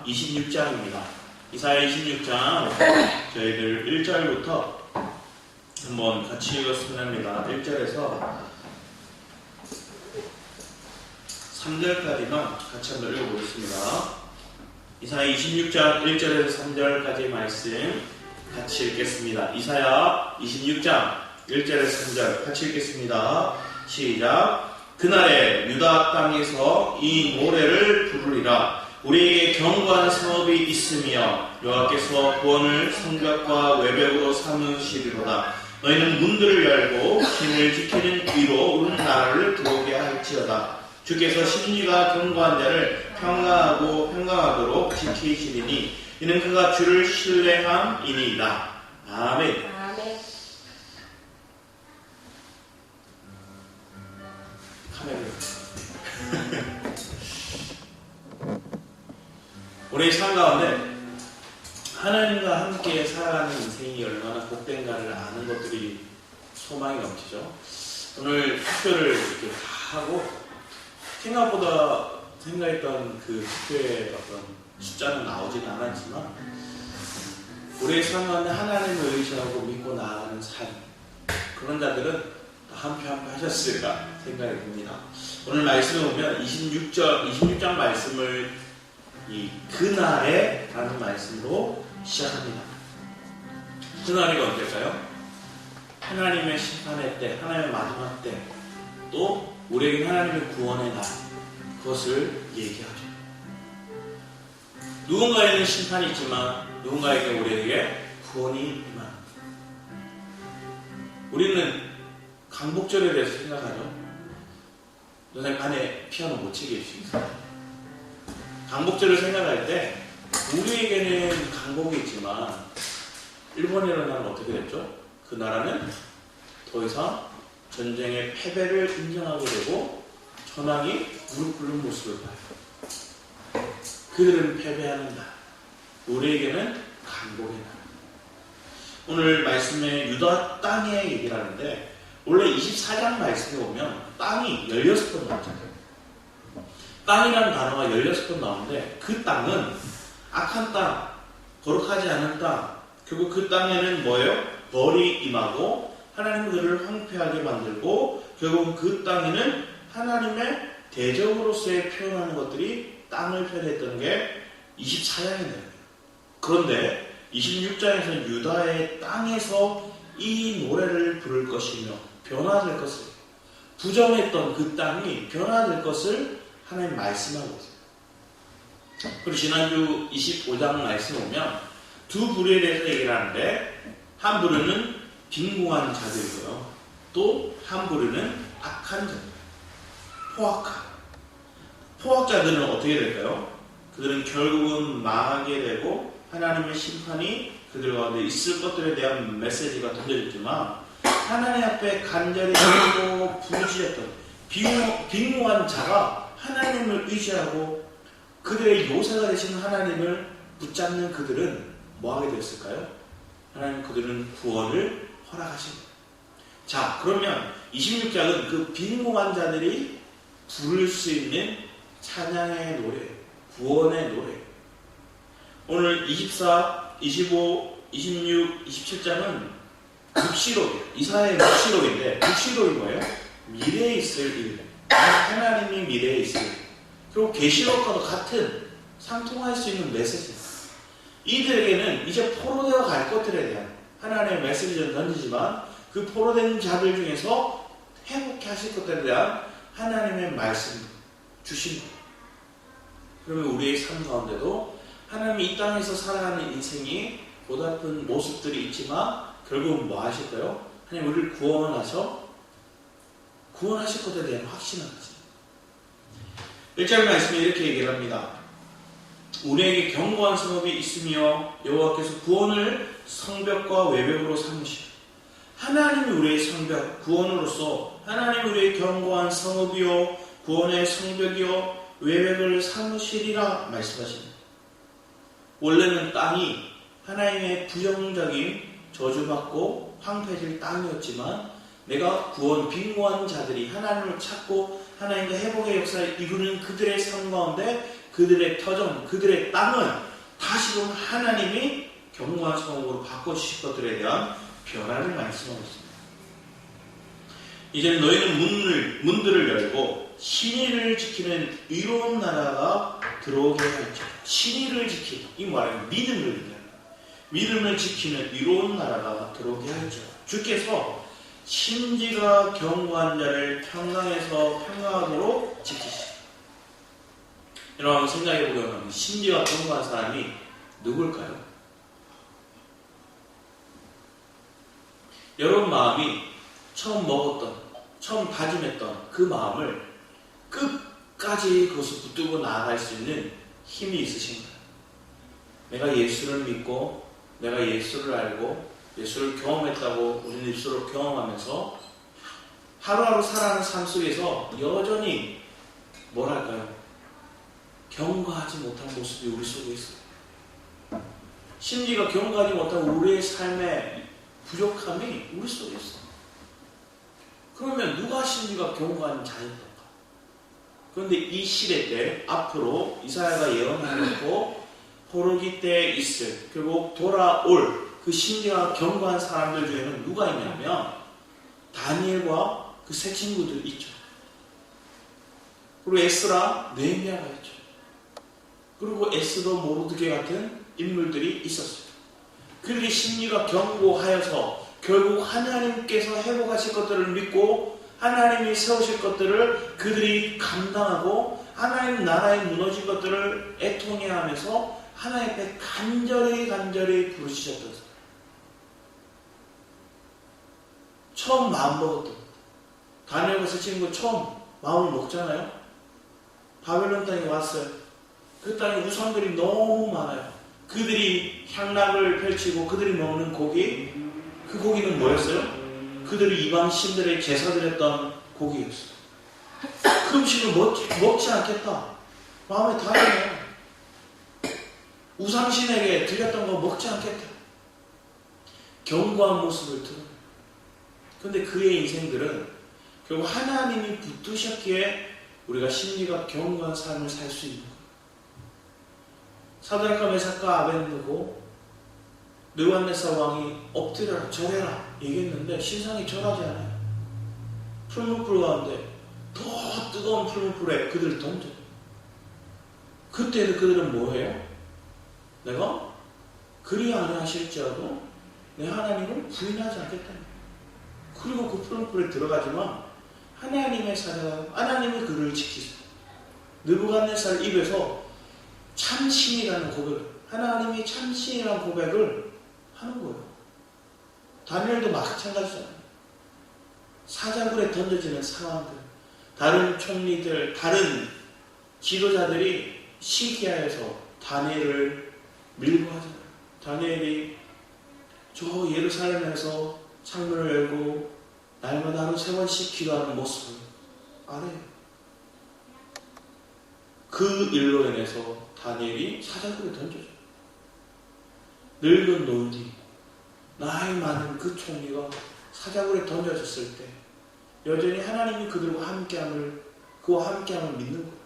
26장입니다. 이사야 26장 저희들 1절부터 한번 같이 읽었으면 합니다. 1절에서 3절까지만 같이 한번 읽어보겠습니다. 이사야 26장 1절에서 3절까지 말씀 같이 읽겠습니다. 이사야 26장 1절에서 3절 같이 읽겠습니다. 시작. 그날에 유다 땅에서 이 노래를 부르리라. 우리에게 견고한 성읍이 있으며 여호와께서 구원을 성벽과 외벽으로 삼으시리로다. 너희는 문들을 열고 진을 지키는 위로 우는 나라를 들어오게 할지어다. 주께서 심리가 견고한 자를 평강하도록 지키시리니 이는 그가 주를 신뢰함이니이다. 아멘. 우리의 삶 가운데 하나님과 함께 살아가는 인생이 얼마나 복된가를 아는 것들이 소망이 넘치죠. 오늘 학교를 이렇게 다 하고 생각보다 생각했던 그 학교의 어떤 숫자는 나오지는 않았지만 우리의 삶 가운데 하나님을 의지하고 믿고 나아가는 삶, 그런 자들은 한 표 한 표 하셨을까 생각이 듭니다. 오늘 말씀을 보면 26장 말씀을 이 그날에 라는 말씀으로 시작합니다. 그날이 언제일까요? 하나님의 심판의 때, 하나님의 마지막 때, 또 우리에게 하나님의 구원의 날, 그것을 얘기하죠. 누군가에게는 심판이 있지만 누군가에게 우리에게 구원이 임합니다. 우리는 강복절에 대해서 생각하죠. 선생님 안에 피아노 못 치게 해주시겠어요? 강복절을 생각할 때 우리에게는 강복이 있지만 일본이라는 나라는 어떻게 됐죠? 그 나라는 더 이상 전쟁의 패배를 인정하게 되고 전황이 무릎 꿇는 모습을 봐요. 그들은 패배하는 날, 우리에게는 강복의 날. 오늘 말씀에 유다 땅의 얘기를 하는데 원래 24장 말씀에 보면 땅이 16번 나오잖아요. 땅이라는 단어가 16번 나오는데 그 땅은 악한 땅, 거룩하지 않은 땅, 결국 그 땅에는 뭐예요? 벌이 임하고 하나님 그들을 황폐하게 만들고 결국 그 땅에는 하나님의 대적으로서의 표현하는 것들이 땅을 표현했던 게 24장이네요. 그런데 26장에서는 유다의 땅에서 이 노래를 부를 것이며 변화될 것을, 부정했던 그 땅이 변화될 것을 하나님 말씀하고 있어요. 그리고 지난주 25장 말씀 보면 두 부류에 대해서 얘기를 하는데 한 부류는 빈궁한 자들이고요. 또 한 부류는 악한 자들, 포악자들은 어떻게 될까요? 그들은 결국은 망하게 되고 하나님의 심판이 그들 가운데 있을 것들에 대한 메시지가 던져졌지만 하나님 앞에 간절히 기도하고 부르짖었던 빈궁한 자가 하나님을 의지하고 그들의 요새가 되신 하나님을 붙잡는 그들은 뭐하게 되었을까요? 하나님 그들은 구원을 허락하십니다. 자, 그러면 26장은 그 빈궁한 자들이 부를 수 있는 찬양의 노래, 구원의 노래. 오늘 24, 25, 26, 27장은 묵시록이에요. 이사야의 묵시록인데 묵시록이 뭐예요? 미래에 있을 일, 하나님이 미래에 있을 일. 그리고 계시록과도 같은 상통할 수 있는 메시지입니다. 이들에게는 이제 포로되어 갈 것들에 대한 하나님의 메시지를 던지지만 그 포로된 자들 중에서 회복해 하실 것들에 대한 하나님의 말씀 주신 거예요. 그러면 우리의 삶 가운데도 하나님이 이 땅에서 살아가는 인생이 고달픈 모습들이 있지만 결국은 뭐 하실까요? 하나님 우리를 구원하실 것에 대한 확신을 가지고 1절 말씀에 이렇게 얘기를 합니다. 우리에게 견고한 성읍이 있으며 여호와께서 구원을 성벽과 외벽으로 삼으시오. 하나님이 우리의 성벽, 구원으로서 하나님이 우리의 견고한 성읍이요 구원의 성벽이요 외벽을 삼으시리라 말씀하십니다. 원래는 땅이 하나님의 부정적인 저주받고 황폐해질 땅이었지만 내가 빈궁한 자들이 하나님을 찾고 하나님과 회복의 역사를 이루는 그들의 삶 가운데 그 그들의 터전, 그들의 땅은 다시금 하나님이 견고한 성읍으로 바꿔주실 것들에 대한 변화를 말씀하고 있습니다. 이제 너희는 문들을 열고 신의를 지키는 의로운 나라가 들어오게 할지어다. 신의를 지키는, 이 말은 믿음을 얘기합니다. 믿음을 지키는 의로운 나라가 들어오게 할지어다. 주께서 심지가 견고한 자를 평강에서 평강하도록 지키시다. 여러분 생각해보면 심지가 견고한 사람이 누굴까요? 여러분 마음이 처음 먹었던, 처음 다짐했던 그 마음을 끝까지 그것을 붙들고 나아갈 수 있는 힘이 있으신가요? 내가 예수를 믿고 내가 예수를 알고 예수를 경험했다고 우리는 입술로 경험하면서 하루하루 살아가는 삶 속에서 여전히 뭐랄까요? 경과하지 못한 모습이 우리 속에 있어요. 심지가 경과하지 못한 우리의 삶의 부족함이 우리 속에 있어요. 그러면 누가 심지가 경과한 자였던가? 그런데 이 시대 때 앞으로 이사야가 예언해놓고 포로기 때에 있을 결국 돌아올 그 심지가 견고한 사람들 중에는 누가 있냐면 다니엘과 그 세 친구들 있죠. 그리고 에스라, 느헤미야가 있죠. 그리고 에스더, 모르드게 같은 인물들이 있었어요. 그들이 심리가 견고하여서 결국 하나님께서 회복하실 것들을 믿고 하나님이 세우실 것들을 그들이 감당하고 하나님 나라에 무너진 것들을 애통해하면서 하나님 앞에 간절히 부르시셨던 사람. 처음 마음 먹었던 다니엘과 세 친구 처음 마음을 먹잖아요. 바벨론 땅에 왔어요. 그 땅에 우상들이 너무 많아요. 그들이 향락을 펼치고 그들이 먹는 고기, 그 고기는 뭐였어요? 그들이 이방 신들의 제사 드렸던 고기였어요. 그 음식을 먹지 않겠다. 마음에 다해요. 우상신에게 드렸던 거 먹지 않겠다. 견고한 모습을 드러내요. 그런데 그의 인생들은 결국 하나님이 붙드셨기에 우리가 심리가 견고한 삶을 살 수 있는 거예요. 사드락과 메삭과 아벳느고 느부갓네살 왕이 엎드려라 절해라 얘기했는데 신상이 절하지 않아요. 풀무불 가운데 더 뜨거운 풀무불에 그들을 던져요. 그때도 그들은 뭐해요? 내가 그리 아니하실지라도 내 하나님을 부인하지 않겠다. 그리고 그 풀무불에 들어가지만 하나님의 사자가 하나님이 그를 지키세요. 느부갓네살 입에서 참신이라는 고백을, 하나님이 참신이라는 고백을 하는 거예요. 다니엘도 마찬가지잖아요. 사자굴에 던져지는 상황들, 다른 총리들, 다른 지도자들이 시기하여서 다니엘을 밀고 하잖아요. 다니엘이 저 예루살렘에서 창문을 열고 날마다 하루 3번씩 기도하는 모습을 알아요. 그 일로 인해서 다니엘이 사자굴에 던져져요. 늙은 노인이 나이 많은 그 총리가 사자굴에 던져졌을 때 여전히 하나님이 그들과 함께함을 믿는 거예요.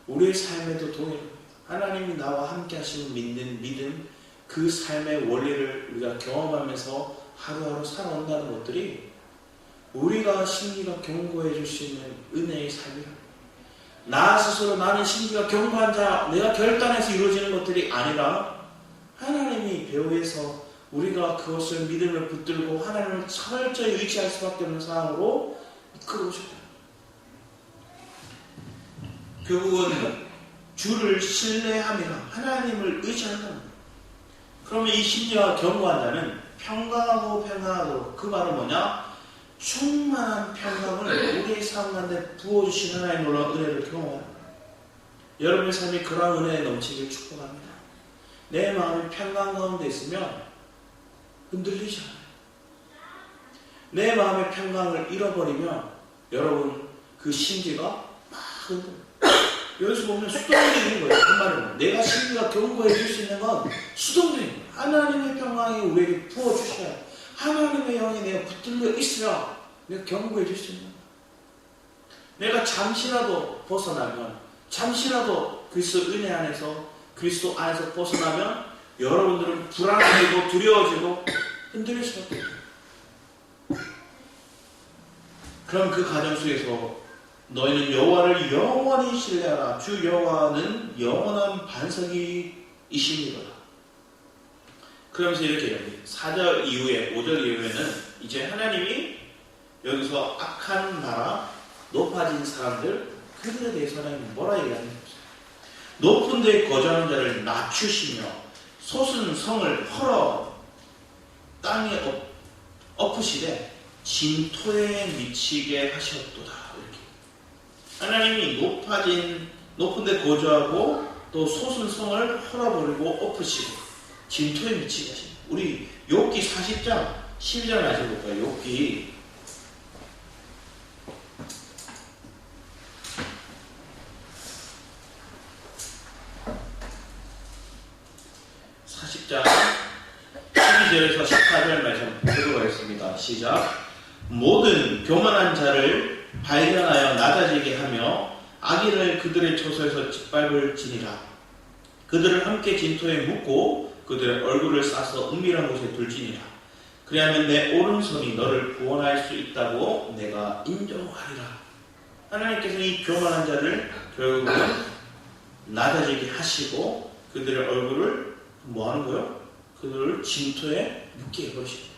우리의 삶에도 동일합니다. 하나님이 나와 함께 하시는 믿음, 그 삶의 원리를 우리가 경험하면서 하루하루 살아온다는 것들이 우리가 심리가 견고해질 수 있는 은혜의 삶이랍니다. 나 스스로 나는 심리가 견고한 자, 내가 결단해서 이루어지는 것들이 아니라 하나님이 배후에서 우리가 그것을 믿음을 붙들고 하나님을 철저히 의지할 수밖에 없는 상황으로 이끌어오셨다. 결국은 주를 신뢰함이라 하나님을 의지한다. 그러면 이 심리가 견고한 자는 평강하고 평강하도록, 그 말은 뭐냐? 충만한 평강을 우리의 삶 가운데 부어주신 하나님의 놀라운 은혜를 경험합니다. 여러분의 삶이 그러한 은혜에 넘치길 축복합니다. 내 마음이 평강 가운데 있으면 흔들리지 않아요. 내 마음의 평강을 잃어버리면 여러분 그 심지가 막 흔들려요. 여기서 보면 수동적인 거예요. 한마디로 내가 심리가 견고해질 수 있는 건 수동적인 거예요. 하나님의 평강이 우리에게 부어주셔야 하나님의 영이 내가 붙들려 있어야 내가 견고해질 수 있는 거예요. 내가 잠시라도 벗어나면, 잠시라도 그리스도 은혜 안에서, 그리스도 안에서 벗어나면 여러분들은 불안해지고 두려워지고 흔들릴 수밖에 없어요. 그럼 그 가정 속에서 너희는 여호와를 영원히 신뢰하라. 주 여호와는 영원한 반석이시니라. 그러면서 이렇게 얘기합니다. 4절 이후에 5절 이후에는 이제 하나님이 여기서 악한 나라, 높아진 사람들, 그들에 대해서 하나님이 뭐라 얘기하는 거죠? 높은 데에 거주하는 자를 낮추시며 솟은 성을 헐어 땅에 엎으시되 진토에 미치게 하셨도다. 이렇게 하나님이 높은 데 거주하고 또 솟은 성을 헐어버리고 엎으시고 진토에 미치게 하십니다. 우리 욥기 40장 12절 말씀 볼까요? 욥기 40장 12절에서 14절 말씀 보도록 하겠습니다. 시작. 모든 교만한 자를 발견하여 낮아지게 하며 악인을 그들의 처소에서 짓밟을지니라. 그들을 함께 진토에 묻고 그들의 얼굴을 싸서 은밀한 곳에 둘지니라. 그리하면 내 오른손이 너를 구원할 수 있다고 내가 인정하리라. 하나님께서 이 교만한 자를 결국은 낮아지게 하시고 그들의 얼굴을 뭐하는 거예요? 그들을 진토에 묻게 해버리십니다.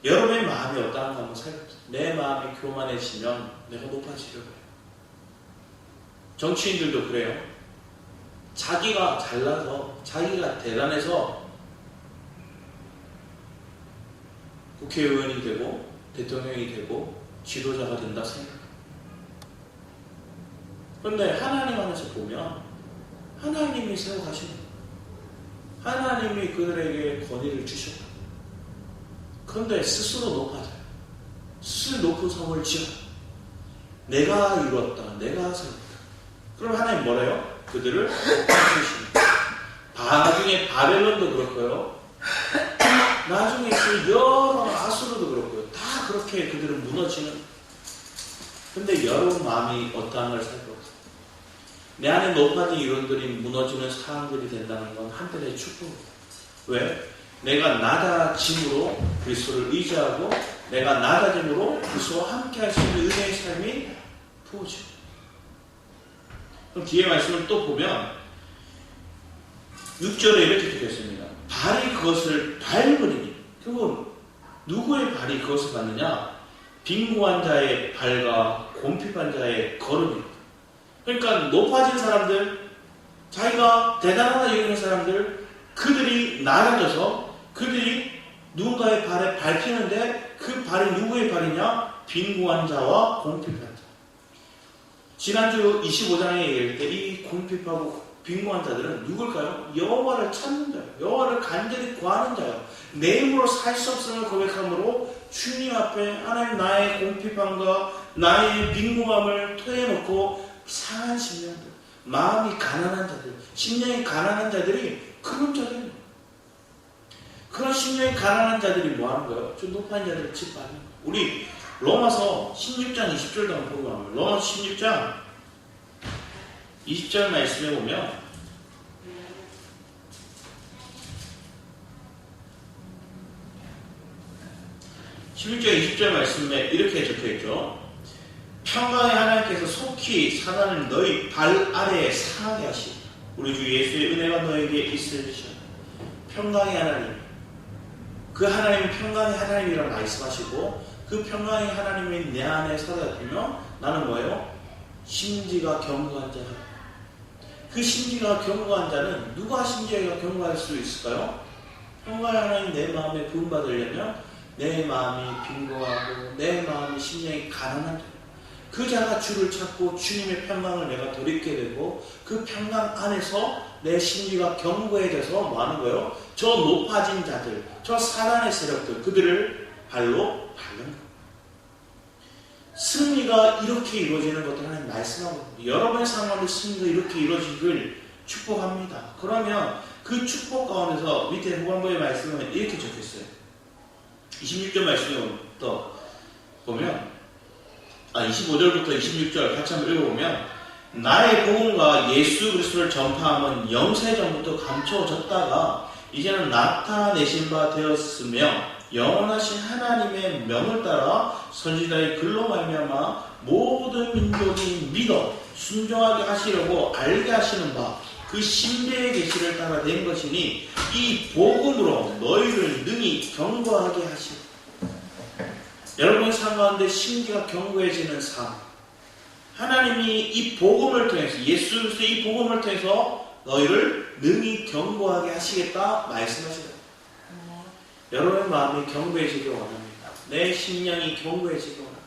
여러분의 마음이 어떠한가 한번 살펴보세요. 내 마음이 교만해지면 내가 높아지려고 해요. 정치인들도 그래요. 자기가 잘나서, 자기가 대단해서 국회의원이 되고 대통령이 되고 지도자가 된다 생각해요. 그런데 하나님 안에서 보면 하나님이 세워가시는 거예요. 하나님이 그들에게 권위를 주셨다. 그런데 스스로 높아져요. 스스로 높은 성을 지어. 내가 이루었다. 내가 세웠다. 그럼 하나님 뭐래요? 그들을 주십니다. 나중에 바벨론도 그렇고요. 나중에 그 여러 아수르도 그렇고요. 다 그렇게 그들은 무너지는. 근데 여러분 마음이 어떠한 걸 살펴보세요. 내 안에 높아진 이론들이 무너지는 사람들이 된다는 건 한편의 축복입니다. 왜? 내가 낮아짐으로 그리스도를 의지하고 내가 낮아짐으로 그리스도와 함께 할 수 있는 은혜의 삶이 부어집니다. 그럼 뒤에 말씀을 또 보면 6절에 이렇게 적혀있습니다. 발이 그것을 밟으리니. 결국은 누구의 발이 그것을 밟느냐? 빈궁한 자의 발과 곰핍한 자의 걸음입니다. 그러니까 높아진 사람들, 자기가 대단하다 여기는 사람들, 그들이 낮아져서 그들이 누군가의 발에 밟히는데 그 발이 누구의 발이냐? 빈궁한 자와 곰핍한 자. 지난주 25장에 얘기할 때 이 곰핍하고 빈궁한 자들은 누굴까요? 여호와를 찾는 자예요. 여호와를 간절히 구하는 자예요. 내 힘으로 살 수 없음을 고백함으로 주님 앞에 하나님 나의 곰핍함과 나의 빈궁함을 토해놓고 상한 심령들, 마음이 가난한 자들, 심령이 가난한 자들이 그런 자들이에요. 그런 심령이 가난한 자들이 뭐 하는 거예요? 좀 높은 자들을 짓밟는 거예요. 우리 로마서 16장 20절도 한번 보고 가면 로마서 16장 20절 말씀에 보면 말씀에 이렇게 적혀있죠. 평강의 하나님께서 속히 사단을 너희 발 아래에 상하게 하시고 우리 주 예수의 은혜가 너에게 있으시오. 평강의 하나님, 그 하나님은 평강의 하나님이라고 말씀하시고 그 평강의 하나님이 내 안에 살아있으며 나는 뭐예요? 심지가 견고한 자가. 그 심지가 견고한 자는 누가 심지가 견고할 수 있을까요? 평강의 하나님 내 마음에 부음받으려면 내 마음이 빈고하고 내 마음이 심령이 가난한 자. 그 자가 주를 찾고 주님의 평강을 내가 돌입게 되고 그 평강 안에서 내 심지가 견고해져서 뭐 하는 거예요? 저 높아진 자들, 저 사단의 세력들, 그들을 발로 밟는 거예요. 승리가 이렇게 이루어지는 것도 하나님 말씀하고 여러분의 상황의 승리가 이렇게 이루어지길 축복합니다. 그러면 그 축복 가운데서 밑에 후반부의 말씀은 이렇게 적혀있어요. 26절 말씀부터 보면 25절부터 26절 같이 한번 읽어보면 나의 복음과 예수 그리스도를 전파함은 영세 전부터 감춰졌다가 이제는 나타내신 바 되었으며 영원하신 하나님의 명을 따라 선지자의 글로 말미암아 모든 민족이 믿어 순종하게 하시려고 알게 하시는 바 그 신비의 계시를 따라 된 것이니 이 복음으로 너희를 능히 견고하게 하시고 여러분의 삶 가운데 심기가 견고해지는 삶 하나님이 이 복음을 통해서 예수 그리스도의 이 복음을 통해서 너희를 능히 견고하게 하시겠다 말씀하시다. 여러분의 마음이 견고해지길 원합니다. 내 심령이 견고해지길 원합니다.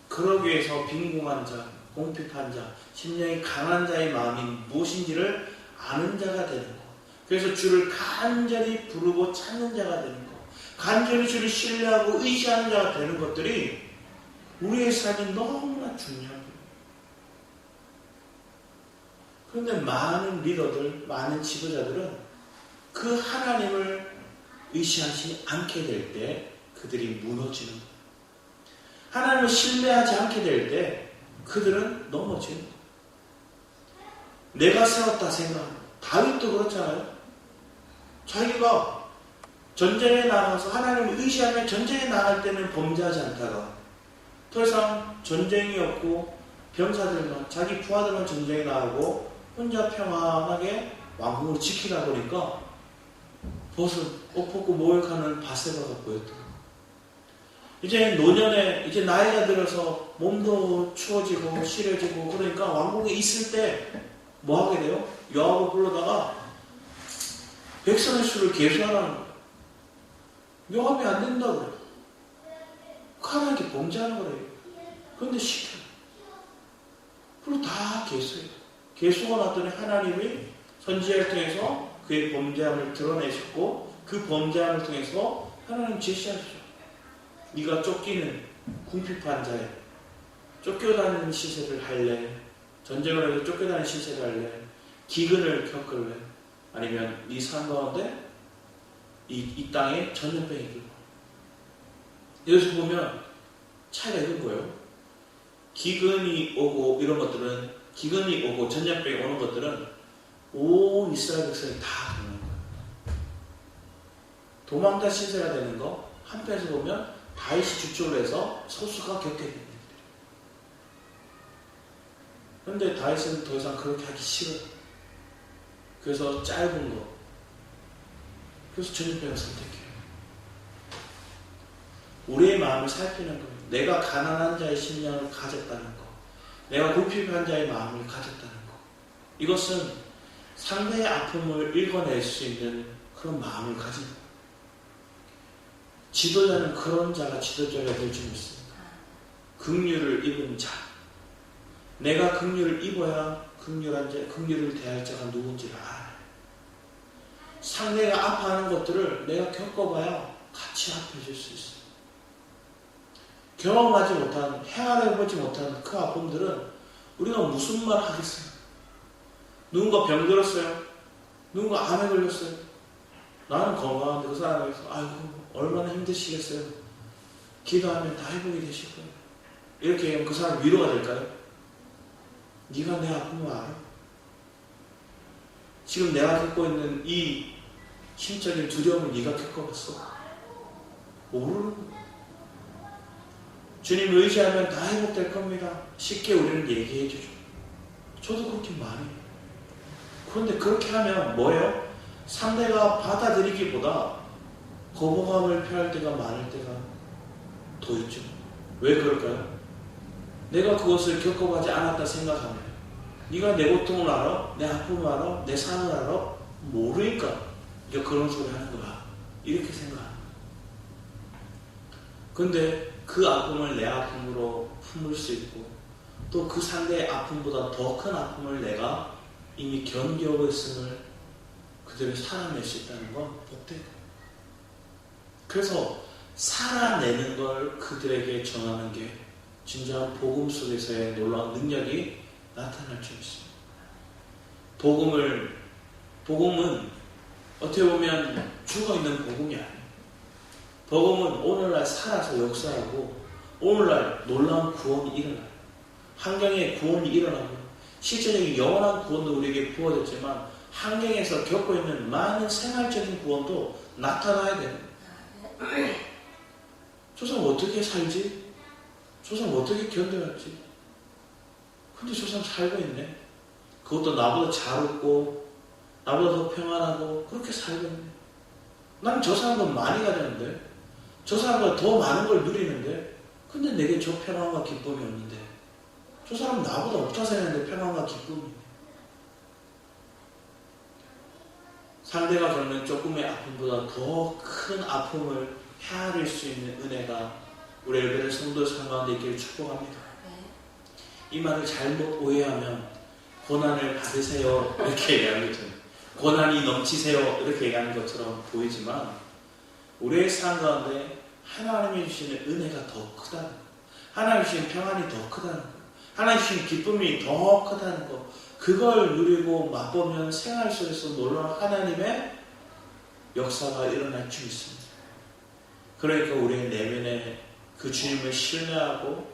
그러기 위해서 빈궁한 자, 공핍한 자, 심령이 강한 자의 마음이 무엇인지를 아는 자가 되는 것. 그래서 주를 간절히 부르고 찾는 자가 되는 것. 간절히 주를 신뢰하고 의지하는 자가 되는 것들이 우리의 삶이 너무나 중요합니다. 그런데 많은 리더들, 많은 지도자들은 그 하나님을 의지하지 않게 될 때 그들이 무너지는 거예요. 하나님을 신뢰하지 않게 될 때 그들은 넘어지는 거예요. 내가 세웠다 생각합니다. 다윗도 그렇잖아요. 자기가 전쟁에 나가서 하나님을 의지하며 전쟁에 나갈 때는 범죄하지 않다가 더 이상 전쟁이 없고 병사들만 자기 부하들만 전쟁에 나가고 혼자 평안하게 왕궁을 지키다 보니까 벗은 옷 벗고 모욕하는 바세바가 보였다. 이제 노년에 이제 나이가 들어서 몸도 추워지고 시려지고 그러니까 왕궁에 있을 때 뭐 하게 돼요? 요압을 불러다가 백성의 수를 계수하라는 거예요. 요압이 안 된다고 그래요. 하나님께 범죄하는 거래요. 그런데 시켜요. 그리고 다 계수해요. 계수가 났더니 하나님이 선지자를 통해서 그의 범죄함을 드러내셨고 그 범죄함을 통해서 하나님 제시하시죠. 네가 쫓기는 궁핍한 자에 쫓겨다니는 시세를 할래? 전쟁을 해서 쫓겨다니는 시세를 할래? 기근을 겪을래? 아니면 네 삶 가운데 이 땅에 전염병이 들고 여기서 보면 차이가 있는 거예요. 기근이 오고 이런 것들은 기근이 오고 전염병이 오는 것들은 온 이스라엘 백성이 다 겪는 거예요. 도망자 시세가 되는 거 한편에서 보면 다윗이 주축을 해서 소수가 겪게 됩니다. 그런데 다윗은 더 이상 그렇게 하기 싫어요. 그래서 짧은 거 그래서 전염병을 선택해요. 우리의 마음을 살피는 거예요. 내가 가난한 자의 심령을 가졌다는 거, 내가 궁핍한 자의 마음을 가졌다는 거, 이것은 상대의 아픔을 읽어낼 수 있는 그런 마음을 가진 거예요. 지도자는 그런 자가 지도자가 될 줄 믿습니다. 긍휼을 입은 자, 내가 긍휼을 입어야 긍휼을 대할 자가 누군지를 알아요. 상대가 아파하는 것들을 내가 겪어봐야 같이 아파줄 수 있어요. 경험하지 못한, 헤아려보지 못한 그 아픔들은 우리가 무슨 말 하겠어요? 누군가 병들었어요. 누군가 암에 걸렸어요. 나는 건강한데 그 사람에서 아이고 얼마나 힘드시겠어요. 기도하면 다 회복이 되실 거예요. 이렇게 얘기하면 그 사람 위로가 될까요? 네가 내 아픔을 알아? 지금 내가 겪고 있는 이 심적인 두려움을 네가 겪어봤어? 모르는 거예요. 주님을 의지하면 다 회복될 겁니다. 쉽게 우리는 얘기해 주죠. 저도 그렇게 많이 해요. 그런데 그렇게 하면 뭐예요? 상대가 받아들이기보다 거부감을 표할 때가 많을 때가 더 있죠. 왜 그럴까요? 내가 그것을 겪어보지 않았다 생각하면 네가 내 고통을 알아? 내 아픔을 알아? 내 삶을 알아? 모르니까 이제 그런 소리 하는 거야. 이렇게 생각합니다. 근데 그 아픔을 내 아픔으로 품을 수 있고 또 그 상대의 아픔보다 더 큰 아픔을 내가 이미 견디고 있음을 그들을 살아낼 수 있다는 건 복된 거예요. 그래서 살아내는 걸 그들에게 전하는 게 진정한 복음 속에서의 놀라운 능력이 나타날 줄 있습니다. 복음은 어떻게 보면 죽어있는 복음이 아니에요. 복음은 오늘날 살아서 역사하고 오늘날 놀라운 구원이 일어나요. 환경에 구원이 일어나고 실제적인 영원한 구원도 우리에게 부어졌지만 환경에서 겪고 있는 많은 생활적인 구원도 나타나야 됩니다. 저 사람 어떻게 살지? 저 사람 어떻게 견뎌갈지? 근데 저 사람 살고 있네. 그것도 나보다 잘 웃고 나보다 더 평안하고 그렇게 살고 있네. 난 저 사람보다 많이 가졌는데 저 사람보다 더 많은 걸 누리는데 근데 내게 저 평안과 기쁨이 없는데 저 사람은 나보다 없다 생각했는데 평안과 기쁨이 있네. 상대가 겪는 조금의 아픔보다 더 큰 아픔을 헤아릴 수 있는 은혜가 우리 엘베르 성도 상가운데 있기를 축복합니다. 이 말을 잘못 오해하면 고난을 받으세요 이렇게 얘기하는 것처럼 고난이 넘치세요 이렇게 얘기하는 것처럼 보이지만 우리의 삶 가운데 하나님이 주시는 은혜가 더 크다는 거, 하나님이 주시는 평안이 더 크다는 거, 하나님이 주시는 기쁨이 더 크다는 거, 그걸 누리고 맛보면 생활 속에서 놀라운 하나님의 역사가 일어날 줄 있습니다. 그러니까 우리의 내면에 그 주님을 신뢰하고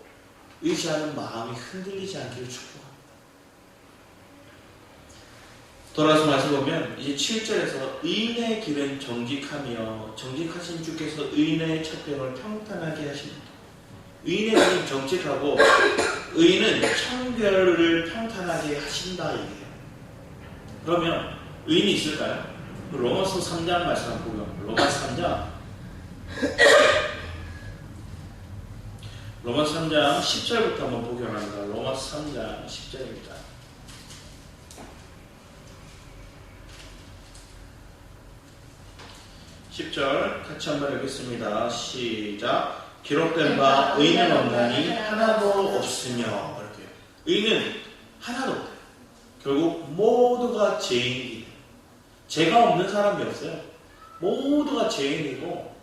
의지하는 마음이 흔들리지 않기를 축복합니다. 돌아서 말씀 보면 이제 7절에서 의인의 길은 정직하며 정직하신 주께서 의인의 처병을 평탄하게 하십니다. 의인의 길은 정직하고 의인은 청결을 평탄하게 하신다 얘기해요. 그러면 의인이 있을까요? 로마서 3장 말씀 한번 보면 로마서 3장 10절부터 한번 보기 원합니다. 로마서 3장 10절입니다. 10절 같이 한번 읽겠습니다. 시작. 기록된 바 의인은 없나니 하나도 없으며 이렇게 의인은 하나도 없대요. 결국 모두가 죄인이에요. 죄가 없는 사람이 없어요. 모두가 죄인이고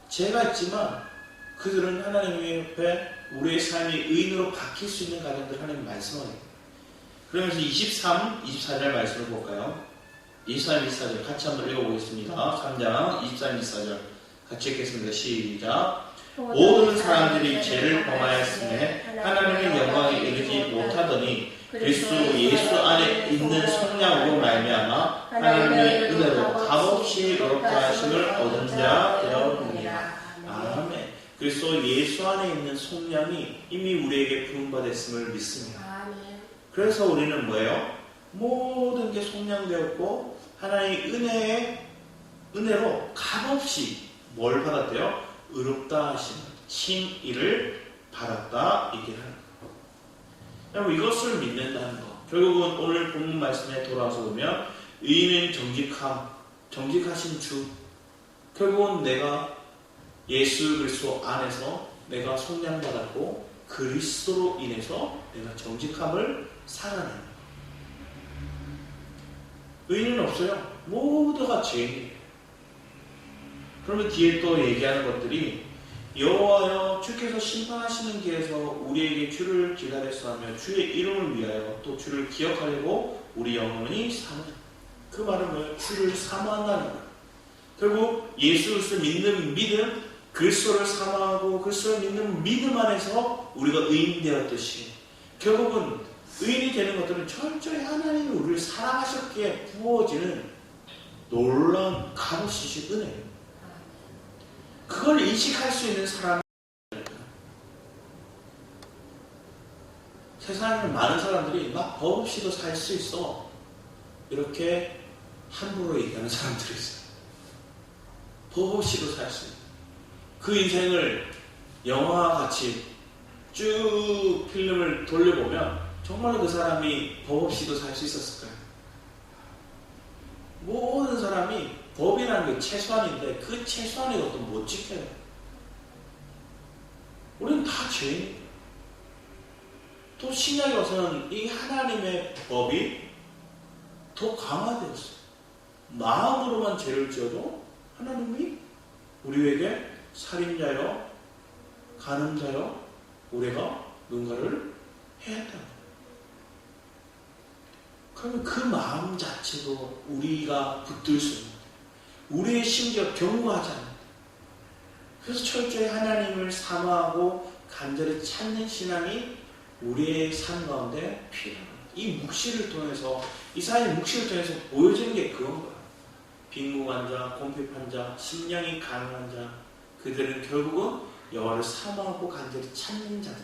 죄가 있지만 그들은 하나님의 옆에 우리의 삶이 의인으로 바뀔 수 있는 가정들 하나님 말씀하세요. 그러면서 23, 24절 말씀을 볼까요? 23, 24절 같이 한번 읽어보겠습니다. 3장 23, 24절 같이 읽겠습니다. 시작. 모든 사람들이 죄를 범하였음에 하나님의 영광에 이르지 못하더니 그리스도 예수 안에 있는 성령으로 말미암아 하나님의 은혜로 값없이 의롭다 하심을 얻은 자 되었느니라. 아멘. 그리스도 예수 안에 있는 성령이 이미 우리에게 부름받았음을 믿습니다. 그래서 우리는 뭐예요? 모든 게 성령되었고 하나님의 은혜로 값없이 뭘 받았대요? 의롭다 하심을 칭의를 받았다 얘기를 하는 거예요. 여러분 이것을 믿는다는 거. 결국은 오늘 본문 말씀에 돌아와서 보면 의인은 정직하신 주. 결국은 내가 예수 그리스도 안에서 내가 성령 받았고 그리스도로 인해서 내가 정직함을 살아내는 거예요. 의인은 없어요. 모두가 죄인이에요. 그러면 뒤에 또 얘기하는 것들이 여호와여 주께서 심판하시는 길에서 우리에게 주를 기다렸어 하며 주의 이름을 위하여 또 주를 기억하려고 우리 영혼이 사모한다. 그 말은 뭐예요? 주를 사모한다는 거예요. 결국 예수 그리스도를 믿는 믿음, 그리스도를 사모하고 그리스도를 믿는 믿음 안에서 우리가 의인 되었듯이 결국은 의인이 되는 것들은 철저히 하나님이 우리를 사랑하셨기에 부어지는 놀라운 값없이 은혜예요. 그걸 인식할 수 있는 사람이 세상에 많은 사람들이 막 법 없이도 살 수 있어 이렇게 함부로 얘기하는 사람들이 있어요. 법 없이도 살 수 있어. 그 인생을 영화와 같이 쭉 필름을 돌려보면 정말로 그 사람이 법 없이도 살 수 있었을까요? 모든 사람이 법이라는 게 최소한인데 그 최소한의 것도 못 지켜요. 우리는 다 죄인이에요. 또 신약에 와서는 이 하나님의 법이 더 강화되었어요. 마음으로만 죄를 지어도 하나님이 우리에게 살인자여 간음자여 우리가 누군가를 해야 한다는 거예요. 그러면 그 마음 자체도 우리가 붙들 수 있는 거예요. 우리의 심지어 경고하지 않는 거예요. 그래서 철저히 하나님을 사모하고 간절히 찾는 신앙이 우리의 삶 가운데 필요합니다. 이 묵시를 통해서, 이사야의 묵시를 통해서 보여지는 게 그건 거야. 빈궁한 자, 궁핍한 자, 심령이 가난한 자, 그들은 결국은 여호와를 사모하고 간절히 찾는 자들.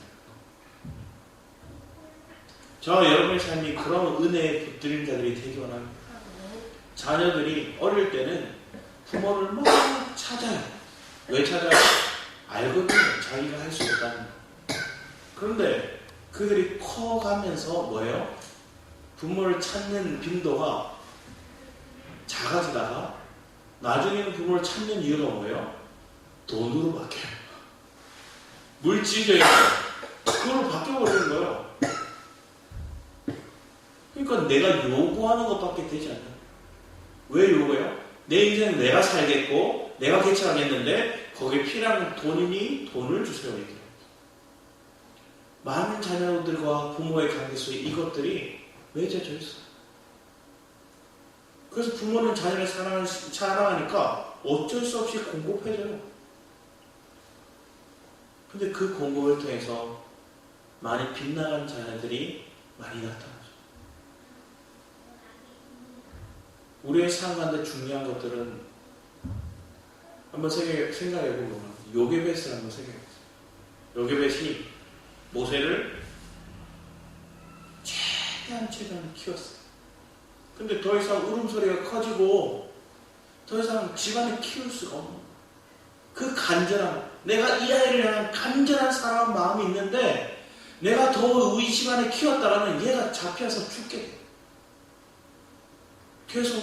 저와 여러분의 삶이 그런 은혜에 붙들린 자들이 되기 원합니다. 자녀들이 어릴 때는 부모를 막 찾아요. 왜 찾아요? 알거든요. 자기가 할 수 있다는 거. 그런데 그들이 커가면서 뭐예요? 부모를 찾는 빈도가 작아지다가 나중에는 부모를 찾는 이유가 뭐예요? 돈으로 바뀌어요. 물질적인 그걸로 바뀌어버리는 거예요. 그러니까 내가 요구하는 것밖에 되지 않아요. 왜 요구해요? 내 인생은 내가 살겠고 내가 개척하겠는데 거기에 필요한 돈이니 돈을 주세요. 이렇게. 많은 자녀들과 부모의 관계 속에 이것들이 맺어져 있어요. 그래서 부모는 자녀를 사랑하니까 어쩔 수 없이 공급해줘요. 근데 그 공급을 통해서 많이 빗나간 자녀들이 많이 나타나죠. 우리의 삶 가운데 중요한 것들은 한번 생각해보면 요게벳을 한번 생각해보세요. 요게벳이 모세를 최대한 키웠어요. 근데 더 이상 울음소리가 커지고 더 이상 집안에 키울 수가 없는 그 간절함, 내가 이 아이를 향한 간절한 사랑한 마음이 있는데 내가 더 우리 집안에 키웠다가는 얘가 잡혀서 죽게 돼요. 그래서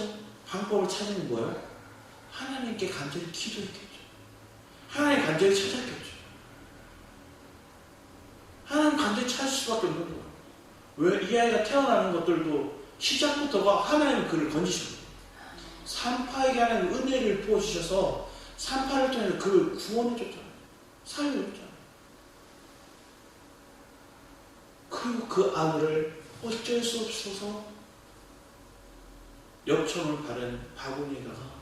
방법을 찾는 뭐예요? 하나님께 간절히 기도했겠죠. 하나님 간절히 찾았겠죠. 하나님 간절히 찾을 수밖에 없는 거예요. 왜? 이 아이가 태어나는 것들도 시작부터가 하나님은 그를 건지셨어요. 산파에게 하나님 은혜를 부어주셔서 산파를 통해서 그를 구원해줬잖아요. 살려줬잖아요. 그리고 그 아들을 어쩔 수 없어서 역청을 바른 바구니에다가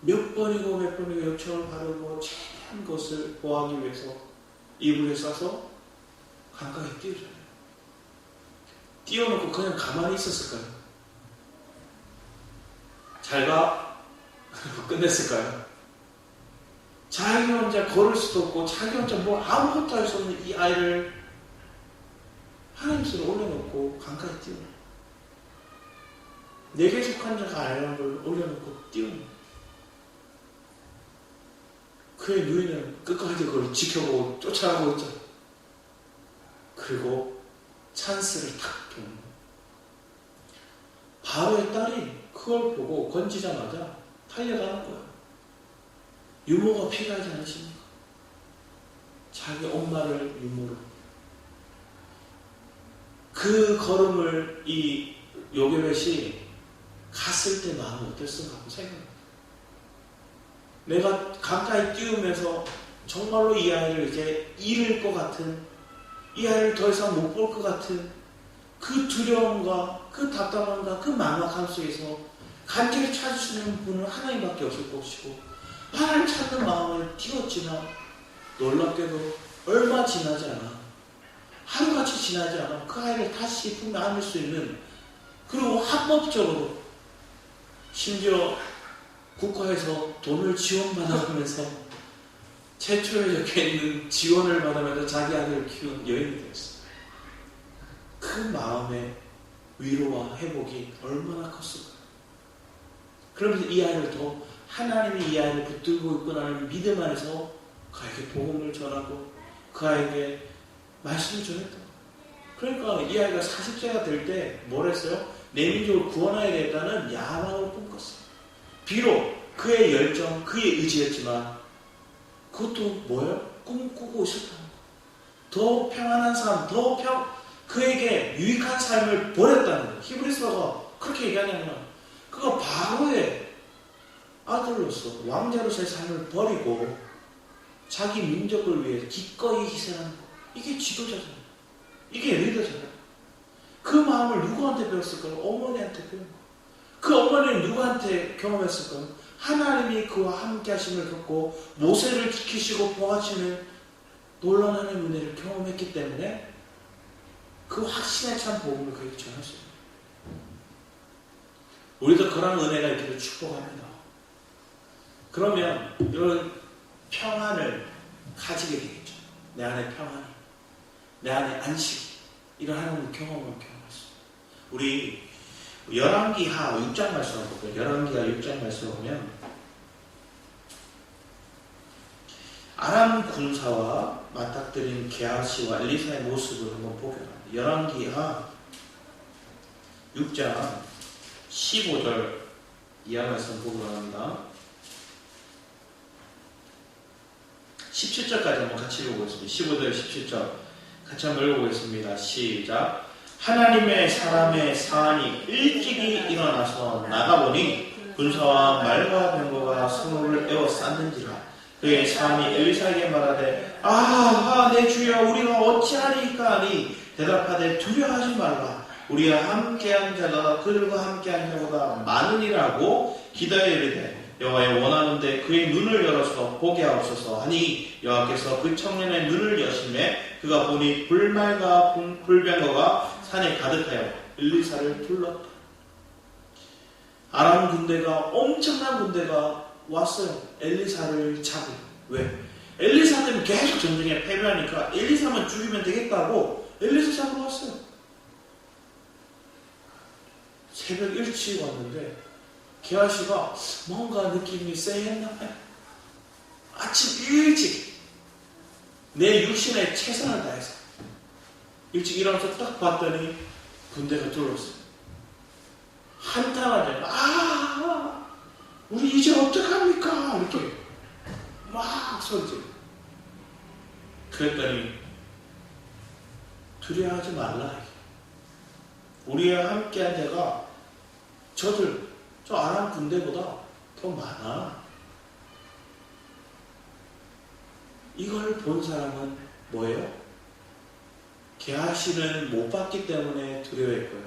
몇 번이고 역청을 바르고 최대한 것을 보호하기 위해서 이불에 싸서 강가에 띄워줘요. 띄워놓고 그냥 가만히 있었을까요? 잘가? 끝냈을까요? 자기 혼자 걸을 수도 없고 자기 혼자 뭐 아무것도 할 수 없는 이 아이를 하나님 손에 올려놓고 강가에 띄워요. 내게 속한 자가 아니라는 걸 올려놓고 띄우는. 그의 누이는 끝까지 그걸 지켜보고 쫓아가고 있죠. 그리고 찬스를 탁 보는 거예요. 바로의 딸이 그걸 보고 건지자마자 달려가는 거예요. 유모가 필요하지 않으십니까? 자기 엄마를 유모로. 그 걸음을 이 요게벳이 갔을 때 마음이 어땠을까 하고 생각합니다. 내가 강가에 띄우면서 정말로 이 아이를 이제 잃을 것 같은, 이 아이를 더 이상 못 볼 것 같은 그 두려움과 그 답답함과 그 막막함 속에서 간절히 찾을 수 있는 분은 하나님밖에 없을 것이고, 하나님 찾는 마음을 띄웠지만 놀랍게도 얼마 지나지 않아, 하루같이 지나지 않아 그 아이를 다시 품에 안을 수 있는, 그리고 합법적으로 심지어 국가에서 돈을 지원받아가면서 최초에 적혀있는 지원을 받으면서 자기 아들을 키운 여인이 되었어요. 그 마음의 위로와 회복이 얼마나 컸을까요? 그러면서 이 아이를 더 하나님이 이 아이를 붙들고 있구나는 믿음 안에서 그에게 복음을 전하고 그 아이에게 말씀을 전했다. 그러니까 이 아이가 40세가 될 때 뭘 했어요? 내 민족을 구원해야 되겠다는 야망을 꿈꿨어요. 비록 그의 열정, 그의 의지였지만 그것도 뭐예요? 꿈꾸고 있었다는 거. 더 평안한 삶, 그에게 유익한 삶을 버렸다는 거예요. 히브리서가 그렇게 얘기하냐면 그가 바로의 아들로서 왕자로서의 삶을 버리고 자기 민족을 위해 기꺼이 희생하는 거. 이게 지도자잖아요. 이게 리더잖아요. 그 마음을 누구한테 배웠을까요? 어머니한테 배운 거예요. 그 어머니는 누구한테 경험했을까요? 하나님이 그와 함께 하심을 겪고 모세를 지키시고 보호하시는 놀라운 은혜를 경험했기 때문에 그 확신에 찬 복음을 그에게 전했어요. 우리도 그런 은혜가 있기를 축복합니다. 그러면 이런 평안을 가지게 되겠죠. 내 안에 평안이, 내 안에 안식이, 이런 하나님의 경험을 경험했어요. 우리 열왕기하 6장 말씀을 볼게요. 열왕기하 6장 말씀을 보면 아람 군사와 맞닥뜨린 게하시와 엘리사의 모습을 한번 보게 합니다. 열왕기하 6장 15절 이하 말씀 보고 합니다. 17절까지 한번 같이 읽어보겠습니다. 15절 17절 같이 한번 읽어보겠습니다. 시작. 하나님의 사람의 사안이 일찍이 일어나서 나가보니 군사와 말과 병거가 성읍을 에워쌌는지라. 그의 사람이 엘리사에게 말하되 내 주여 우리가 어찌하리까 하니 대답하되 두려워하지 말라. 우리와 함께한 자가 그들과 함께한 자보다 많으니라고 기도하여 이르되 여호와의 원하는데 그의 눈을 열어서 보게 하옵소서 하니 여호와께서 그 청년의 눈을 여심해 그가 보니 불말과 불병거가 산에 가득하여 엘리사를 둘렀다. 아람 군대가 엄청난 군대가 왔어요. 엘리사를 잡으려. 왜? 엘리사 때문에 계속 전쟁에 패배하니까 엘리사만 죽이면 되겠다고 엘리사 잡으러 왔어요. 새벽 일찍 왔는데 게하시가 뭔가 느낌이 쎄했나 봐요. 아침 일찍 내 육신에 최선을 다해서 일찍 일어나서 딱 봤더니 군대가 들어왔어요. 한탄하죠. 우리 이제 어떡합니까? 이렇게 막 소리지. 그랬더니 두려워하지 말라. 우리와 함께한 자가 저 아람 군대보다 더 많아. 이걸 본 사람은 뭐예요? 게하시는 못 봤기 때문에 두려워했고요.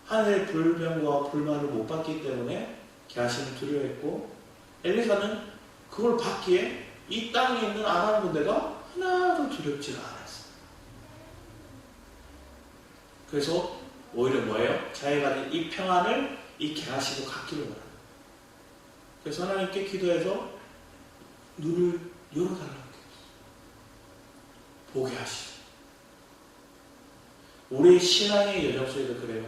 하늘의 불병과 불만을 못 봤기 때문에 게하시는 두려워했고, 엘리사는 그걸 봤기에 이 땅에 있는 아람 군대가 하나도 두렵지가 않았어요. 그래서 오히려 뭐예요? 자기가 가진 이 평안을 이 게하시도 갖기를 원합니다. 그래서 하나님께 기도해서 눈을 열어달라고 했어요. 보게 하시죠. 우리 신앙의 여정 속에도 그래요.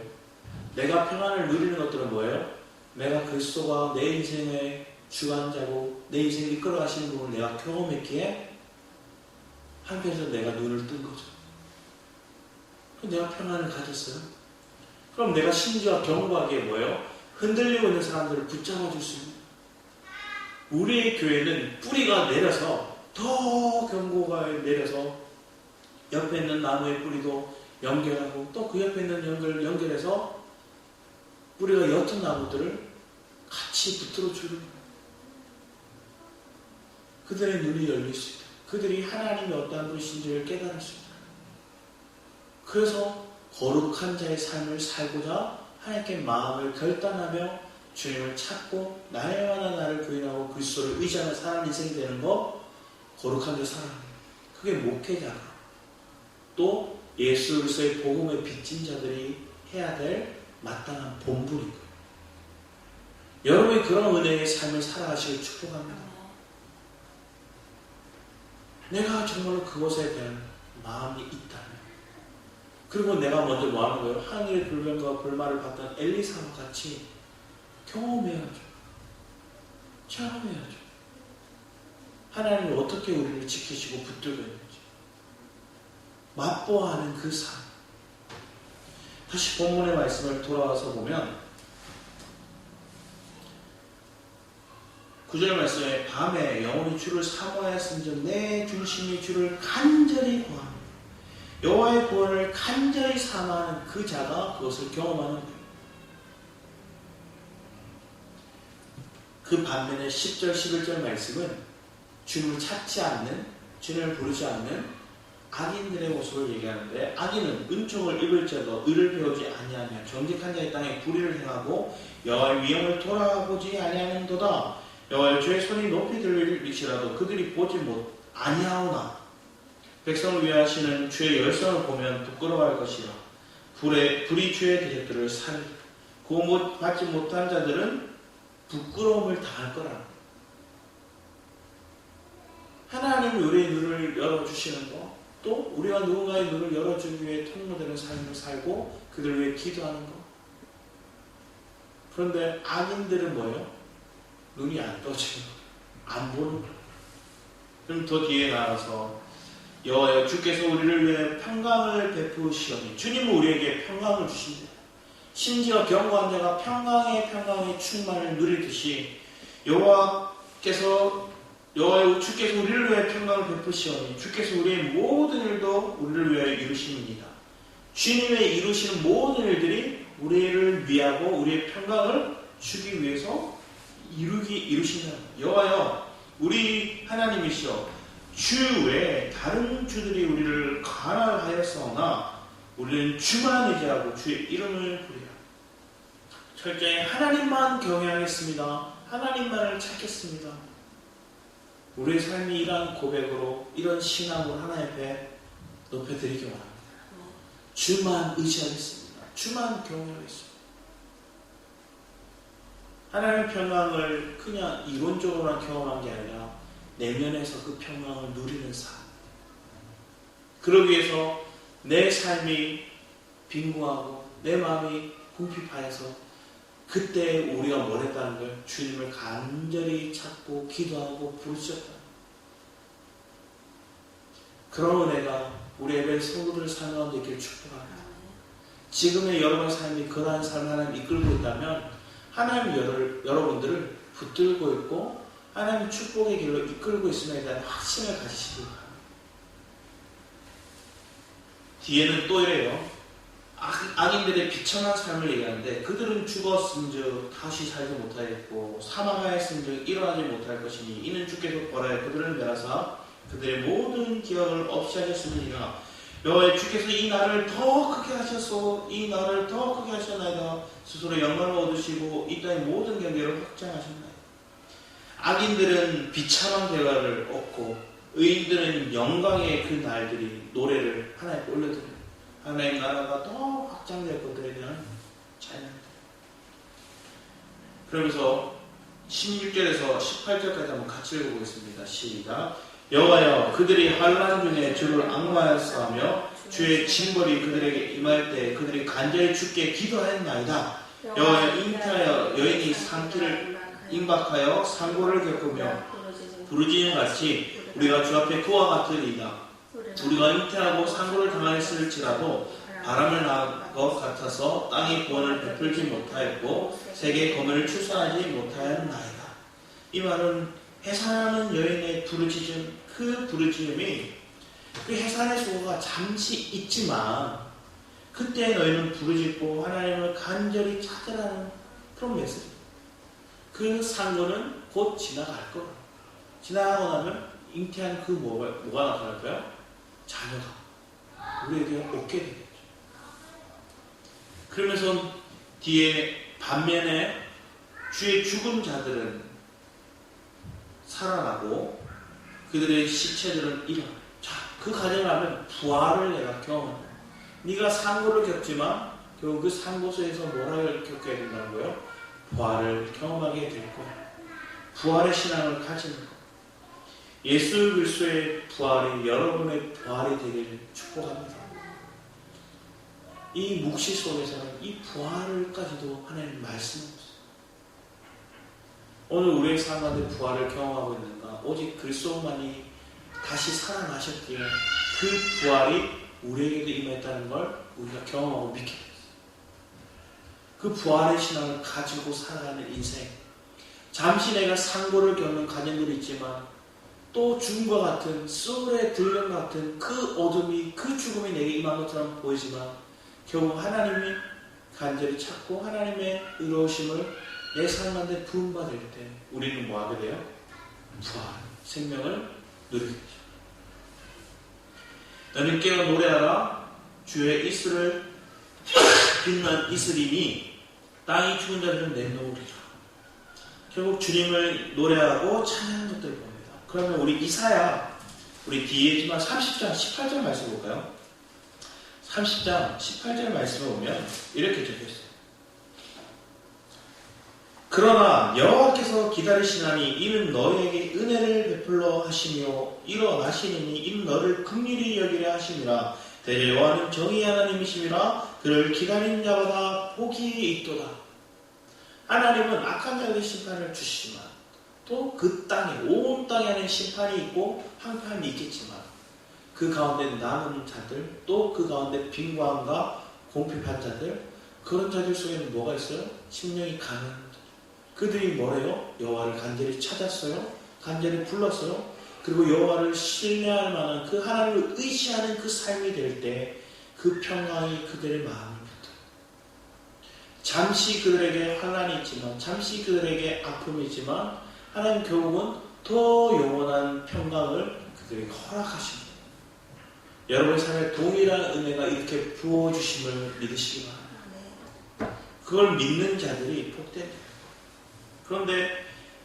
내가 평안을 누리는 것들은 뭐예요? 내가 그리스도가 내 인생의 주관자고 내 인생을 이끌어가시는 부분을 내가 경험했기에 한편에서 내가 눈을 뜬 거죠. 그럼 내가 평안을 가졌어요. 그럼 내가 심지어 경고하기에 뭐예요? 흔들리고 있는 사람들을 붙잡아 줄 수 있는, 우리의 교회는 뿌리가 내려서 더 경고가 내려서 옆에 있는 나무의 뿌리도 연결하고 또 그 옆에 있는 연결해서 뿌리가 옅은 나무들을 같이 붙들어 주는 거예요. 그들의 눈이 열릴 수 있다. 그들이 하나님이 어떠한 분이신지를 깨달을 수 있다. 그래서 거룩한 자의 삶을 살고자 하나님께 마음을 결단하며 주님을 찾고 날마다 나를 부인하고 그리스도를 의지하는 사람 인생이 되는 거, 거룩한 자 사람입니다. 그게 목회자가 또 예수 그리스도의 복음에 빚진 자들이 해야 될 마땅한 본분인 거예요. 여러분이 그런 은혜의 삶을 살아가시길 축복합니다. 내가 정말로 그것에 대한 마음이 있다면, 그리고 내가 먼저 뭐 하는 거예요? 하늘의 불변과 불말을 봤던 엘리사와 같이 경험해야죠. 체험해야죠. 하나님이 어떻게 우리를 지키시고 붙들고 있는지 맛보아하는 그 삶. 다시 본문의 말씀을 돌아와서 보면 9절 말씀에 밤에 영혼이 주를 사모하였은즉 내 중심이 주를 간절히 구합니다. 여호와의 구원을 간절히 사모하는 그 자가 그것을 경험하는 거예요. 그 반면에 10절 11절 말씀은 주님을 찾지 않는, 주님을 부르지 않는 악인들의 모습을 얘기하는데, 악인은 은총을 입을지라도 의를 배우지 아니하며 정직한 자의 땅에 불의를 행하고 여호와의 위엄을 돌아보지 아니하는도다. 여호와의 주의 손이 높이 들릴지라도 그들이 보지 못 아니하오나 백성을 위하시는 주의 열성을 보면 부끄러워할 것이라. 불이 주의 대적들을 살리리라. 구원 받지 못한 자들은 부끄러움을 당할 거라. 하나님 우리의 눈을 열어주시는 거, 또 우리가 누군가의 눈을 열어주기 위해 통로되는 삶을 살고 그들 위해 기도하는 거. 그런데 악인들은 뭐예요? 눈이 안 떠지는 거예요. 안 보는 거예요. 그럼 더 뒤에 나와서 여호와여 주께서 우리를 위해 평강을 베푸시오니, 주님은 우리에게 평강을 주신다. 심지어 경고한 자가 평강의 충만을 누리듯이 주께서 우리를 위해 평강을 베푸시오니 주께서 우리의 모든 일도 우리를 위하여 이루십니다. 주님의 이루시는 모든 일들이 우리를 위하고 우리의 평강을 주기 위해서 이루신다. 여호와여 우리 하나님이시여 주 외에 다른 주들이 우리를 가난하였사오나 우리는 주만 의지하고 주의 이름을 부리라. 철저히 하나님만 경외하겠습니다. 하나님만을 찾겠습니다. 우리의 삶이 이러한 고백으로, 이런 신앙으로 하나님 앞에 높여드리기 원합니다. 주만 의지하겠습니다. 주만 경외하겠습니다. 하나님의 평강을 그냥 이론적으로만 경험한 게 아니라 내면에서 그 평강을 누리는 삶. 그러기 위해서 내 삶이 빈궁하고 내 마음이 궁핍하여서 그때 우리가 뭘 했다는 걸 주님을 간절히 찾고 기도하고 부르셨다. 그런 은혜가 우리 예배 성도들 삶 가운데 있기를 축복합니다. 지금의 여러분의 삶이 그러한 삶을 하나님 이끌고 있다면 하나님 여러분들을 붙들고 있고 하나님 축복의 길로 이끌고 있음에 대한 확신을 가지시기 바랍니다. 뒤에는 또 이래요. 악인들의 비천한 삶을 얘기하는데 그들은 죽었은즉 다시 살지 못하였고 사망하였은즉 일어나지 못할 것이니 이는 주께서 벌하여 그들을 멸하사 그들의 모든 기억을 없이 하셨으니라. 여호와 주께서 이 날을 더 크게 하셨소. 이 날을 더 크게 하셨나이다. 스스로 영광을 얻으시고 이 땅의 모든 경계를 확장하셨나이다. 악인들은 비참한 결과를 얻고 의인들은 영광의 그 날들이 노래를 하나님께 올려드려요. 하나님 나라가 더 확장될 것들에 대한 찬양입니다. 그러면서 16절에서 18절까지 한번 같이 읽어보겠습니다. 시작. 여호와여 그들이 환난 중에 주를 앙망하였사오며 주의 징벌이 그들에게 임할 때 그들이 간절히 주께 기도하였나이다. 여호와여 잉태하여 여인이 산길을 임박하여 상고를 겪으며 부르짖는 같이 우리가 주 앞에 그와 같으리이다. 우리가 잉태하고 상고를 당하였을지라도 바람을 낳은 것 같아서 땅이 구원을 베풀지 못하였고 세계 검을 출산하지 못하였나이다. 이 말은 해산하는 여인의 부르짖음, 그 부르짖음이 그 해산의 수고가 잠시 있지만 그때 너희는 부르짖고 하나님을 간절히 찾으라는 그런 메시지. 그 상고는 곧 지나갈 거예요. 지나가고 나면 잉태한 그 뭐가 나타날까요? 자녀가 우리에게 얻게 되겠죠. 그러면서 뒤에 반면에 주의 죽은 자들은 살아나고 그들의 시체들은 일어나. 자, 그 과정을 하면 부활을 내가 경험한다. 네가 상고를 겪지만 결국 그 상고 속에서 뭐를 겪게 된다는 거예요? 부활을 경험하게 될 거예요. 부활의 신앙을 가지는 거. 예수 그리스도의 부활이 여러분의 부활이 되기를 축복합니다. 이 묵시 속에서는 이 부활을까지도 하나님 말씀하셨어요. 오늘 우리의 삶 가운데 부활을 경험하고 있는가? 오직 그리스도만이 다시 살아나셨기에 그 부활이 우리에게도 임했다는 걸 우리가 경험하고 믿게 됐어요. 그 부활의 신앙을 가지고 살아가는 인생. 잠시 내가 상고를 겪는 가정들이 있지만 또 죽음과 같은 소울의 들림 같은 그 어둠이 그 죽음이 내게 임한 것처럼 보이지만 결국 하나님이 간절히 찾고 하나님의 의로우심을 내 삶 가운데 부음받을 때 우리는 뭐 하게 돼요? 부활, 생명을 누리게 되죠. 너는 깨어 노래하라. 주의 이슬을 빛난 이슬이니 땅이 죽은 자들은 내놓으리라. 결국 주님을 노래하고 찬양하는 것들을 봅니다. 그러면 우리 이사야 우리 뒤에지만 30장 18절 말씀 볼까요? 30장 18절 말씀을 보면 이렇게 적혀있어요. 그러나 여호와께서 기다리시나니 이는 너희에게 은혜를 베풀러 하시며 일어나시니 이는 너를 긍휼히 여기려 하심이라. 대저 여호와는 정의의 하나님이심이라. 그를 기다리는 자마다 복이 있도다. 하나님은 악한 자에게 심판을 주시지만 또 그 땅에 온 땅에 하는 심판이 있고 항판이 있겠지만 그 가운데 남은 자들 또 그 가운데 빈고함과 공핍한 자들 그런 자들 속에는 뭐가 있어요? 심령이 강한 자들. 그들이 뭐래요? 여호와를 간절히 찾았어요. 간절히 불렀어요. 그리고 여호와를 신뢰할 만한 그 하나님을 의지하는 그 삶이 될 때 그 평강이 그들의 마음을 뱉어요. 잠시 그들에게 환난이 있지만 잠시 그들에게 아픔이 있지만 하나님 결국은 더 영원한 평강을 그들에게 허락하십니다. 여러분의 삶에 동일한 은혜가 이렇게 부어주심을 믿으시기 바랍니다. 그걸 믿는 자들이 복됩니다. 그런데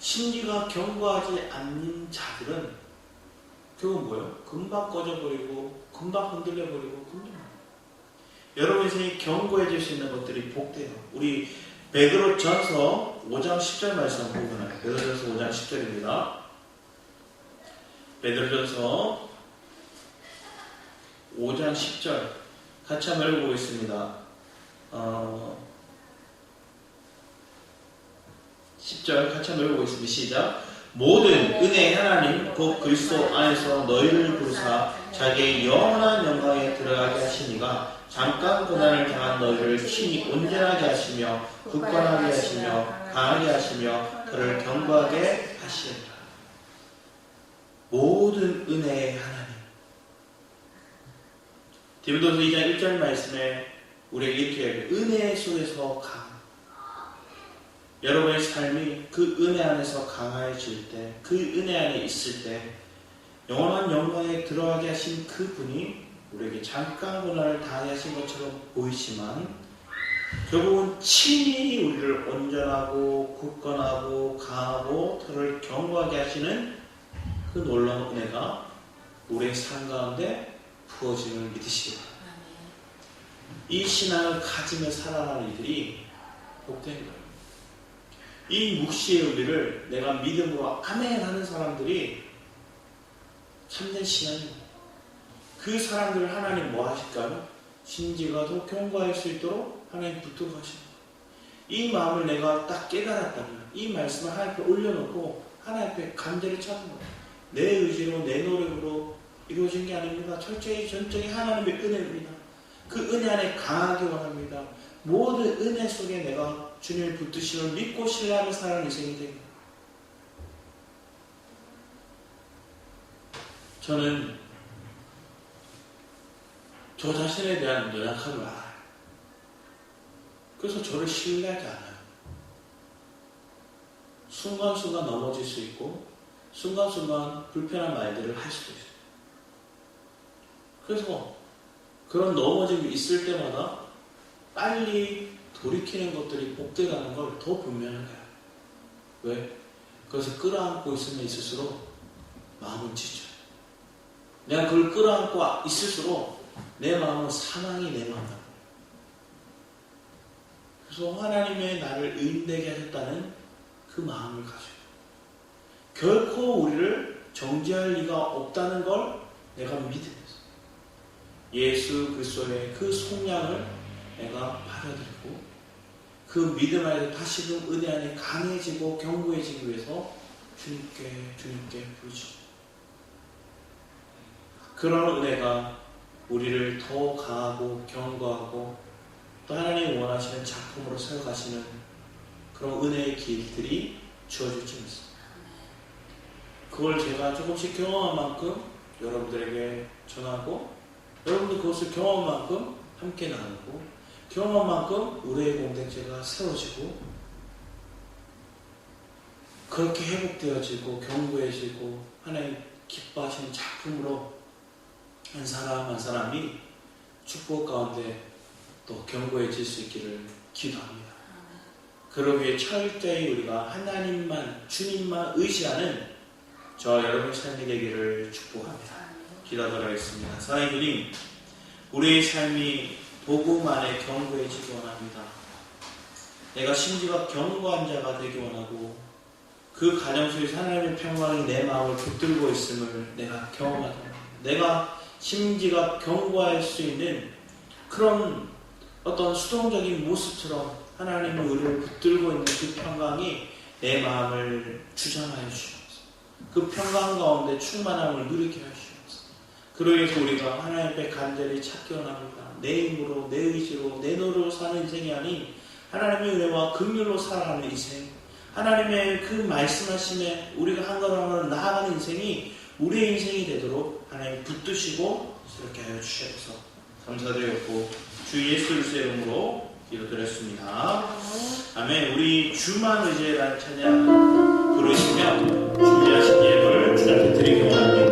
심기가 견고하지 않는 자들은 결국 뭐예요? 금방 꺼져버리고 금방 흔들려버리고 금방 여러분 인생이 견고해질 수 있는 것들이 복돼요. 우리 베드로전서 5장 10절 말씀 보면 베드로전서 5장 10절입니다. 베드로전서 5장 10절 같이 한번 읽어보겠습니다. 10절 같이 한번 읽어보겠습니다. 시작. 모든 은혜의 하나님 곧 그리스도 안에서 너희를 부르사 자기의 영원한 영광에 들어가게 하시니가 잠깐 고난을 당한 너희를 친히 온전하게 하시며 굳건하게 하시며 강하게 하시며 그를 견고하게 하시리라. 모든 은혜의 하나님. 디모데후서 2장 1절 말씀에 우리에게 이렇게 은혜 속에서 여러분의 삶이 그 은혜 안에서 강해질 때, 그 은혜 안에 있을 때 영원한 영광에 들어가게 하신 그 분이 우리에게 잠깐 고난을 당하게 하신 것처럼 보이지만 결국은 친히 우리를 온전하고 굳건하고 강하고 그를 견고하게 하시는 그 놀라운 은혜가 우리의 삶 가운데 부어짐을 믿으시기 바랍니다. 이 신앙을 가지며 살아가는 이들이 복된 거예요. 이 묵시의 의리를 내가 믿음으로 아멘 하는 사람들이 참된 신앙입니다. 그 사람들을 하나님 뭐 하실까요? 심지가 더 견고할 수 있도록 하나님 붙들어 가십니다. 이 마음을 내가 딱 깨달았다면 이 말씀을 하나님 앞에 올려놓고 하나님 앞에 간절히 찾는 거예요. 내 의지로 내 노력으로 이루어진 게 아닙니다. 철저히 전적인 하나님의 은혜입니다. 그 은혜 안에 강하게 원합니다. 모든 은혜 속에 내가 주님을 붙드심을 믿고 신뢰하며 살아가는 인생이 됩니다. 저는 저 자신에 대한 연약함을 알아요. 그래서 저를 신뢰하지 않아요. 순간순간 넘어질 수 있고 순간순간 불편한 말들을 할 수도 있어요. 그래서 그런 넘어짐이 있을 때마다 빨리 돌이키는 것들이 복되다는 걸 더 분명해요. 왜? 그것을 끌어안고 있으면 있을수록 마음은 지쳐요. 내가 그걸 끌어안고 있을수록 내 마음은 사망이 내 마음이다. 그래서 하나님의 나를 의인되게 하셨다는 그 마음을 가져요. 결코 우리를 정죄할 리가 없다는 걸 내가 믿으면서 예수 그리스도의 그 속량을 내가 받아들이고 그 믿음 안에서 다시금 은혜 안에 강해지고 견고해지기 위해서 주님께 부르십니다. 그런 은혜가 우리를 더 강하고 견고하고 또 하나님이 원하시는 작품으로 세워가시는 그런 은혜의 길들이 주어질 줄 믿습니다. 그걸 제가 조금씩 경험한 만큼 여러분들에게 전하고 여러분도 그것을 경험한 만큼 함께 나누고 경험한 만큼 의뢰의 공동체가 세워지고 그렇게 회복되어지고 견고해지고 하나님 기뻐하시는 작품으로 한 사람 한 사람이 축복 가운데 또 견고해질 수 있기를 기도합니다. 그러기 위해 철저히 우리가 하나님만 주님만 의지하는 저와 여러분의 삶이 되기를 축복합니다. 기도하도록 하겠습니다. 사랑의 주님, 우리의 삶이 복음 안에 견고해지기 원합니다. 내가 심지가 견고한 자가 되기 원하고 그 가정 속에서 하나님의 평강이 내 마음을 붙들고 있음을 내가 경험하도록 합니다. 내가 심지가 견고할 수 있는 그런 어떤 수동적인 모습처럼 하나님의 의를 붙들고 있는 그 평강이 내 마음을 주장하여 주옵소서. 그 평강 가운데 충만함을 누리게 하시옵소서. 그로 인해서 우리가 하나님 앞에 간절히 찾기 원합니다. 내 힘으로, 내 의지로, 내 노력으로 사는 인생이 아닌 하나님의 은혜와 긍휼로 살아가는 인생, 하나님의 그 말씀하심에 우리가 한 걸음 한 걸음 나아가는 인생이 우리의 인생이 되도록 하나님 붙드시고 그렇게 하여 주셔서 감사드렸고 주 예수 그리스도의 이름으로 기도드렸습니다. 아멘. 우리 주만 의지라는 찬양 부르시며 준비하신 예물을 주님께 드리기 원합니다.